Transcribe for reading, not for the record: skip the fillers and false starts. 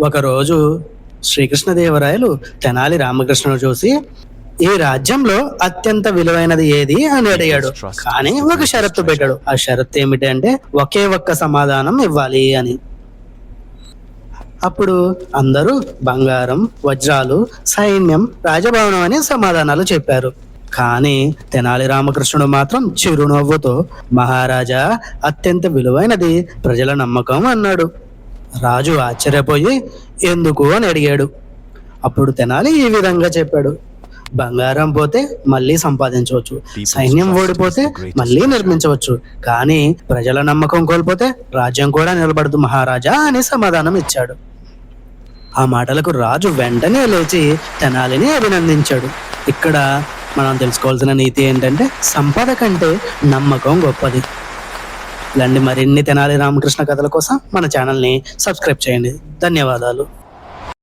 ఒకరోజు శ్రీకృష్ణదేవరాయలు తెనాలి రామకృష్ణను చూసి, ఈ రాజ్యంలో అత్యంత విలువైనది ఏది అని అడిగాడు. కానీ ఒక షరత్తు పెట్టాడు. ఆ షరతు ఏమిటి అంటే ఒకే ఒక్క సమాధానం ఇవ్వాలి అని. అప్పుడు అందరూ బంగారం, వజ్రాలు, సైన్యం, రాజభవనం అని సమాధానాలు చెప్పారు. కానీ తెనాలి రామకృష్ణుడు మాత్రం చిరునవ్వుతో, మహారాజా, అత్యంత విలువైనది ప్రజల నమ్మకం అన్నాడు. రాజు ఆశ్చర్యపోయి ఎందుకు అని అడిగాడు. అప్పుడు తెనాలి ఈ విధంగా చెప్పాడు: బంగారం పోతే మళ్ళీ సంపాదించవచ్చు, సైన్యం ఓడిపోతే మళ్ళీ నిర్మించవచ్చు, కానీ ప్రజల నమ్మకం కోల్పోతే రాజ్యం కూడా నిలబడదు మహారాజా అని సమాధానం ఇచ్చాడు. ఆ మాటలకు రాజు వెంటనే లేచి తెనాలిని అభినందించాడు. ఇక్కడ మనం తెలుసుకోవాల్సిన నీతి ఏంటంటే సంపద కంటే నమ్మకం గొప్పది. ఇలాంటి మరిన్ని తెనాలి రామకృష్ణ కథల కోసం మన ఛానల్ని సబ్స్క్రైబ్ చేయండి. ధన్యవాదాలు.